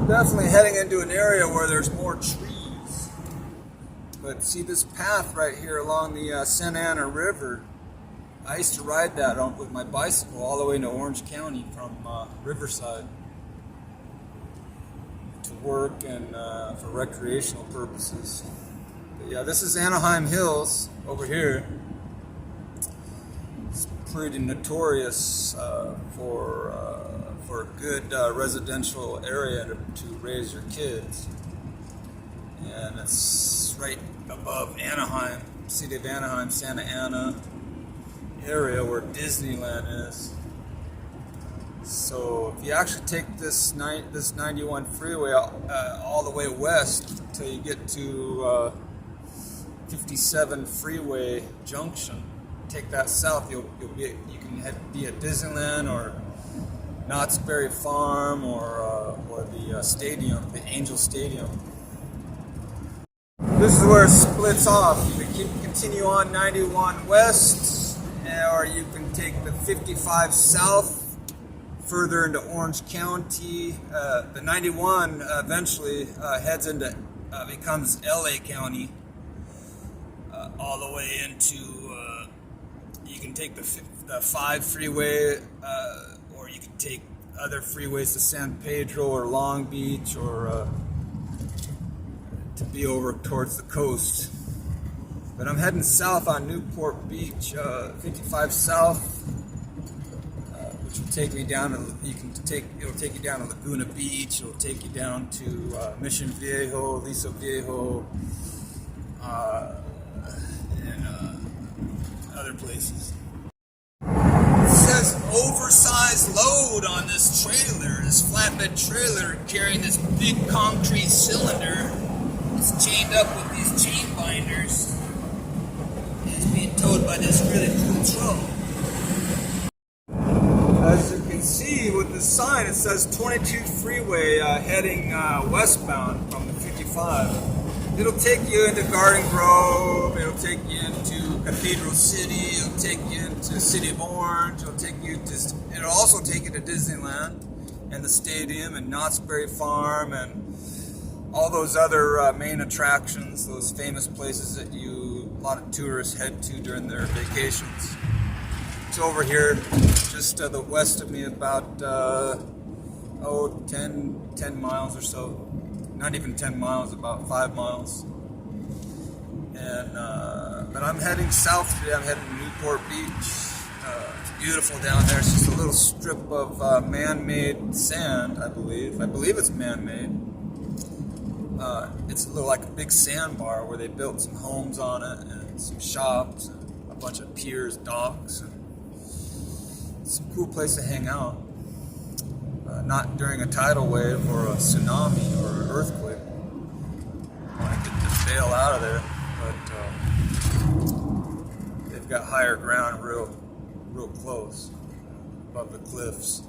I'm definitely heading into an area where there's more trees. But see this path right here along the Santa Ana River. I used to ride that with my bicycle all the way to Orange County from Riverside to work and for recreational purposes. But yeah, this is Anaheim Hills over here. It's pretty notorious for a good residential area to raise your kids. And it's right above Anaheim, city of Anaheim, Santa Ana area where Disneyland is. So if you actually take this 91 freeway all the way west until you get to 57 Freeway Junction, take that south, you can be at Disneyland or Knott's Berry Farm or the stadium, the Angel Stadium. This is where it splits off. You can continue on 91 west, or you can take the 55 south further into Orange County. The 91 eventually heads into, becomes LA County, all the way into, you can take the 5 freeway, or you can take other freeways to San Pedro or Long Beach, or to be over towards the coast. But I'm heading south on Newport Beach, 55 south, which will take me down to, it'll take you down to Laguna Beach, it'll take you down to Mission Viejo, Aliso Viejo, and other places. It says oversized load on this trailer, this flatbed trailer carrying this big concrete cylinder. It's chained up with these chain binders. It's being towed by this really cool truck. As you can see with the sign, it says 22 freeway heading westbound from the 55. It'll take you into Garden Grove, it'll take you into Cathedral City, it'll take you into City of Orange, it'll also take you to Disneyland and the stadium and Knott's Berry Farm and all those other main attractions, those famous places that a lot of tourists head to during their vacations. It's over here, just to the west of me, about 10 miles or so. Not even 10 miles, about 5 miles. And but I'm heading south today. I'm heading to Newport Beach. It's beautiful down there. It's just a little strip of man-made sand, I believe. I believe it's man-made. It's a little like a big sandbar where they built some homes on it and some shops and a bunch of piers, docks, and it's a cool place to hang out. Not during a tidal wave or a tsunami or an earthquake. I could just bail out of there, but they've got higher ground real close above the cliffs.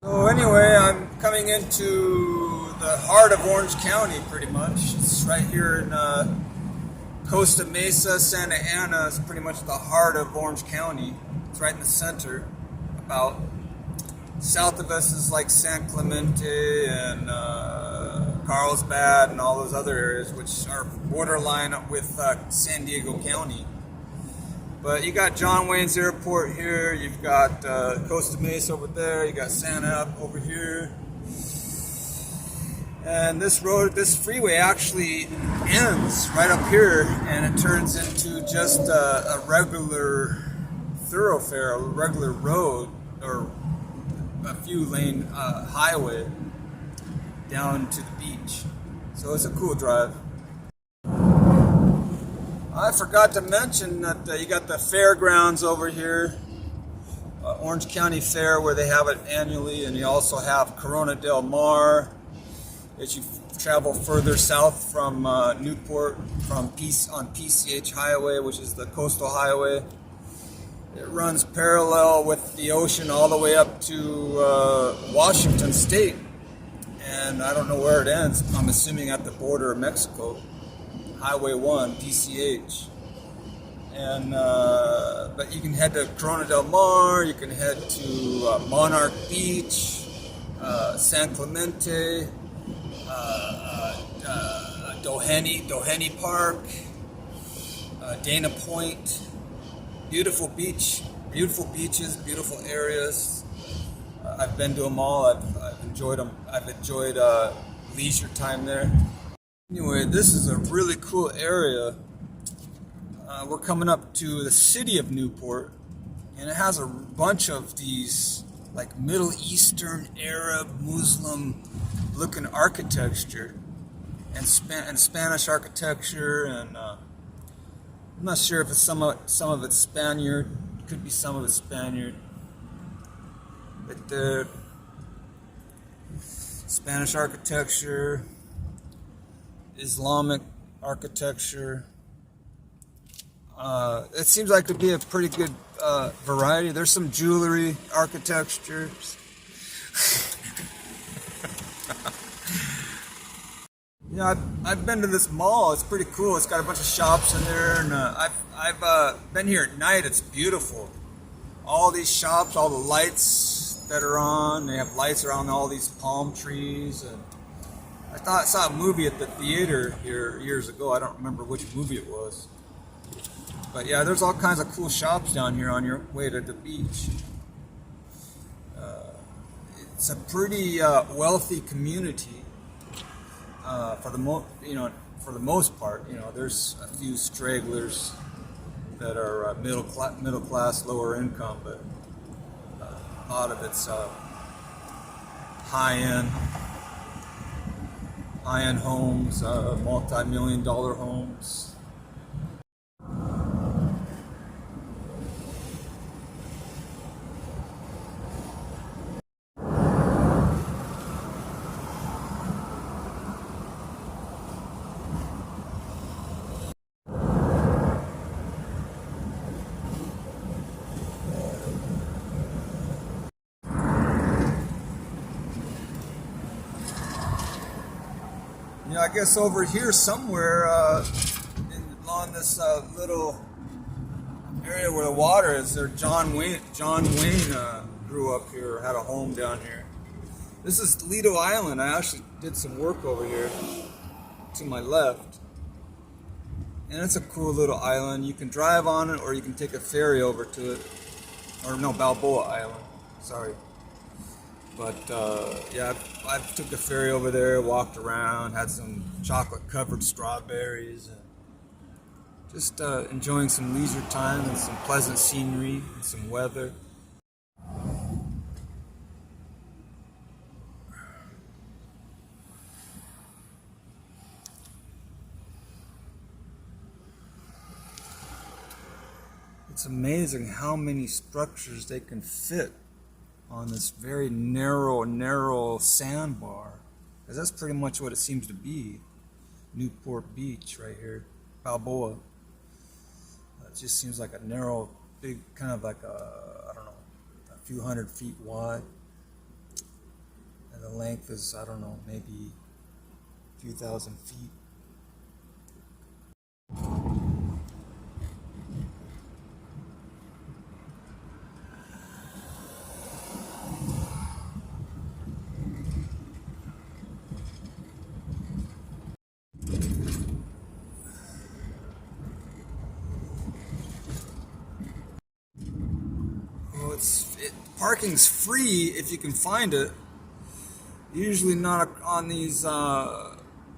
So anyway, I'm coming into the heart of Orange County pretty much. It's right here in Costa Mesa. Santa Ana is pretty much the heart of Orange County. It's right in the center. About south of us is like San Clemente and Carlsbad and all those other areas which are borderline with San Diego County. But you got John Wayne's Airport here, you've got Costa Mesa over there, you got Santa up over here. And this freeway actually ends right up here and it turns into just a regular thoroughfare, a regular road, or a few lane highway down to the beach. So it's a cool drive. I forgot to mention that you got the fairgrounds over here, Orange County Fair, where they have it annually, and you also have Corona del Mar. As you travel further south from Newport, on PCH Highway, which is the coastal highway, it runs parallel with the ocean all the way up to Washington State, and I don't know where it ends. I'm assuming at the border of Mexico. Highway 1, PCH. And but you can head to Corona del Mar, you can head to Monarch Beach, San Clemente, Doheny Park, Dana Point. Beautiful beach, beautiful beaches, beautiful areas. I've been to them all. I've enjoyed them. I've enjoyed leisure time there. Anyway, this is a really cool area. We're coming up to the city of Newport, and it has a bunch of these like Middle Eastern, Arab, Muslim looking architecture and Spanish architecture, and I'm not sure if it's some of it's Spaniard. Could be some of it's Spaniard. Right there, Spanish architecture, Islamic architecture. It seems like to be a pretty good variety. There's some jewelry architecture. Yeah, I've been to this mall. It's pretty cool. It's got a bunch of shops in there, and I've been here at night. It's beautiful. All these shops, all the lights that are on. They have lights around all these palm trees. And I saw a movie at the theater here years ago. I don't remember which movie it was. But yeah, there's all kinds of cool shops down here on your way to the beach. It's a pretty wealthy community. For the most part, there's a few stragglers that are middle class, lower income, but a lot of it's high end homes, multi-million-dollar homes. I guess over here somewhere on this little area where the water is, there John Wayne grew up here, had a home down here. This is Lido Island. I actually did some work over here to my left. And it's a cool little island. You can drive on it or you can take a ferry over to it. Or no, Balboa Island. Sorry. But yeah, I took the ferry over there, walked around, had some chocolate-covered strawberries, and just enjoying some leisure time and some pleasant scenery and some weather. It's amazing how many structures they can fit on this very narrow sandbar, because that's pretty much what it seems to be. Newport Beach right here, Balboa. It just seems like a narrow, big, kind of like I don't know, a few hundred feet wide, and the length is, I don't know, maybe a few thousand feet. Parking's free if you can find it. Usually not on these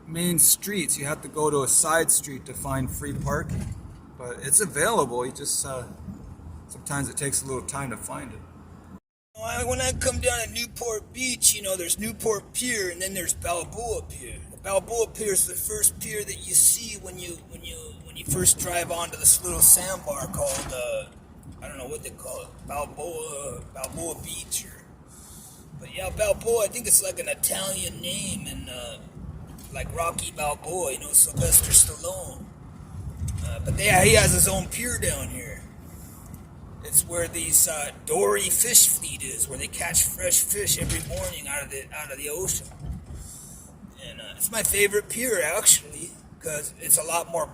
main streets. You have to go to a side street to find free parking. But it's available. You just sometimes it takes a little time to find it. When I come down at Newport Beach, there's Newport Pier and then there's Balboa Pier. The Balboa Pier is the first pier that you see when you first drive onto this little sandbar called I don't know what they call it, Balboa Beach, but yeah, Balboa. I think it's like an Italian name, and like Rocky Balboa, Sylvester Stallone. But yeah, he has his own pier down here. It's where these Dory fish fleet is, where they catch fresh fish every morning out of the ocean. And it's my favorite pier actually, because it's a lot more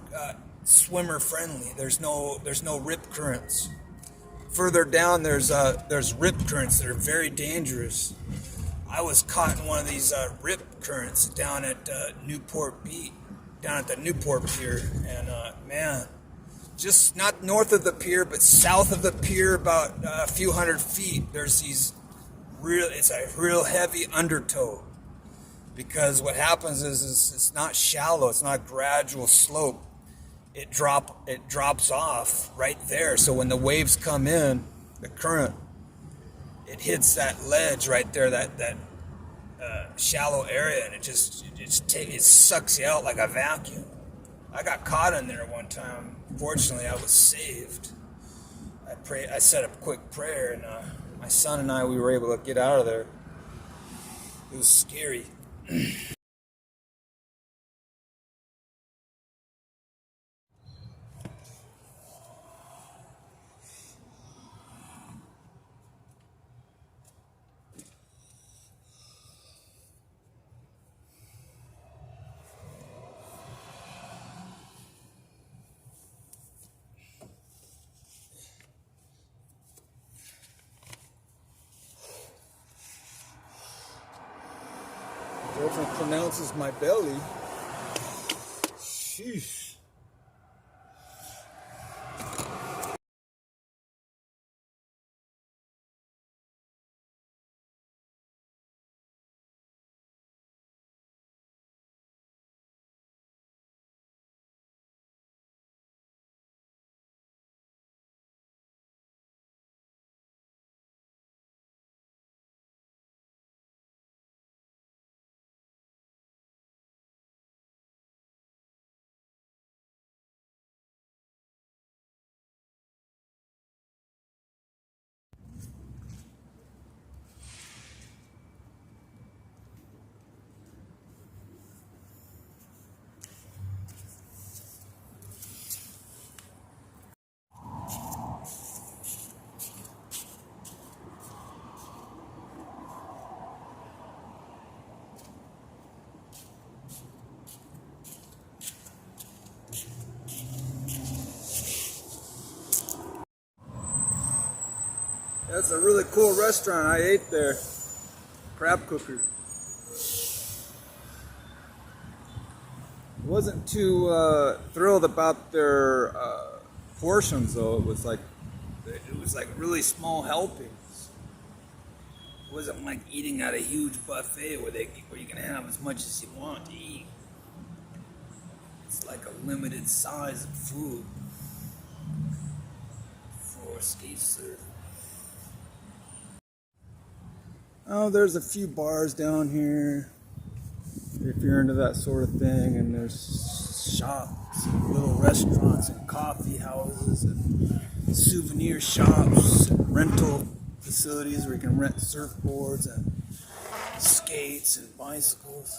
swimmer friendly. There's no rip currents. Further down, there's rip currents that are very dangerous. I was caught in one of these rip currents down at Newport Beach, down at the Newport Pier, and man, just not north of the pier, but south of the pier, about a few hundred feet. There's these it's a real heavy undertow, because what happens is it's not shallow, it's not gradual slope. It drops off right there. So when the waves come in, the current, it hits that ledge right there, that shallow area, and it sucks you out like a vacuum. I got caught in there one time. Fortunately, I was saved. I said a quick prayer, and my son and I, we were able to get out of there. It was scary. Girlfriend pronounces my belly. Sheesh. That's a really cool restaurant. I ate there. Crab cooker. Wasn't too thrilled about their portions though. It was like really small helpings. It wasn't like eating at a huge buffet where you can have as much as you want to eat. It's like a limited size of food for skate surf. Oh, there's a few bars down here if you're into that sort of thing, and there's shops and little restaurants and coffee houses and souvenir shops and rental facilities where you can rent surfboards and skates and bicycles.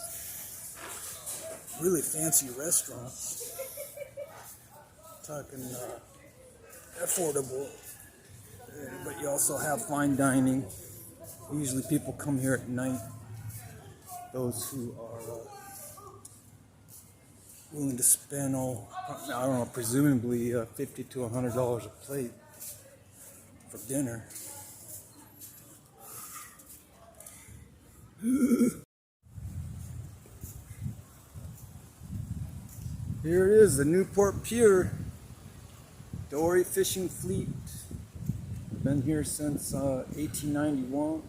Really fancy restaurants. Talking affordable, but you also have fine dining. Usually people come here at night, those who are willing to spend presumably $50 to $100 a plate for dinner. Here it is, the Newport Pier, Dory Fishing Fleet. Been here since 1891.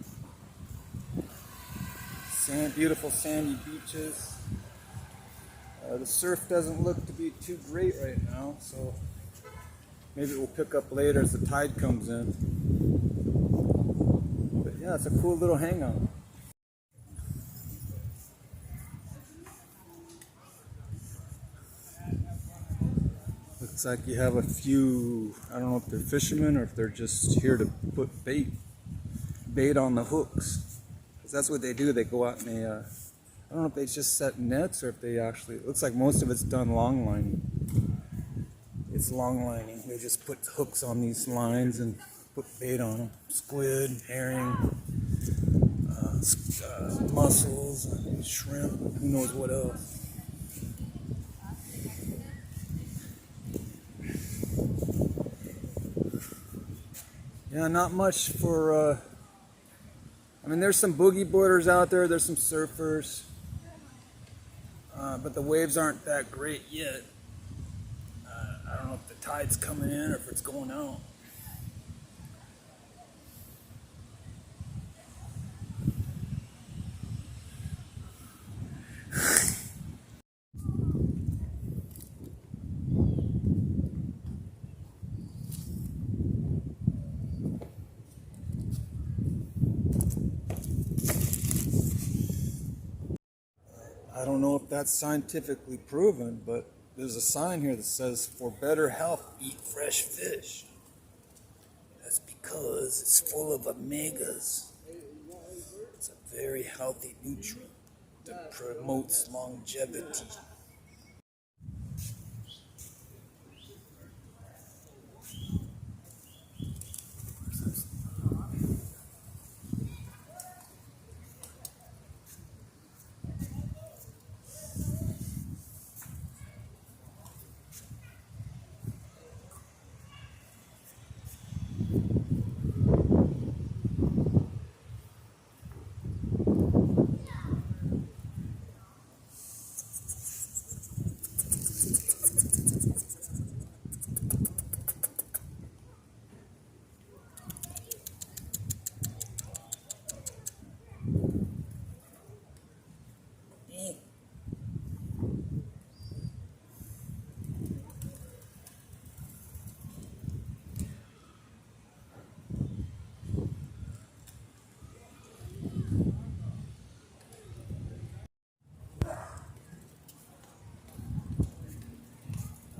Beautiful sandy beaches. The surf doesn't look to be too great right now, so maybe it will pick up later as the tide comes in. But yeah, it's a cool little hangout. Looks like you have a few, I don't know if they're fishermen or if they're just here to put bait on the hooks. Because that's what they do. They go out and they, I don't know if they just set nets or if they actually, it looks like most of it's done long lining. It's long lining. They just put hooks on these lines and put bait on them. Squid, herring, mussels, and shrimp, who knows what else. Yeah, not much for I mean, there's some boogie boarders out there, there's some surfers, but the waves aren't that great yet. I don't know if the tide's coming in or if it's going out. I don't know if that's scientifically proven, but there's a sign here that says, "For better health, eat fresh fish." That's because it's full of omegas. It's a very healthy nutrient that promotes longevity.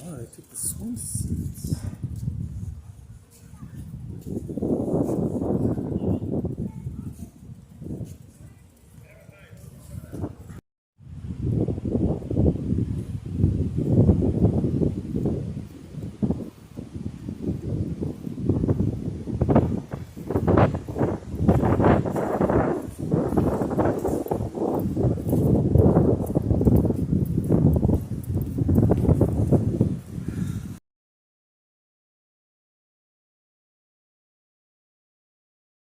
Oh, they took the swimsuits.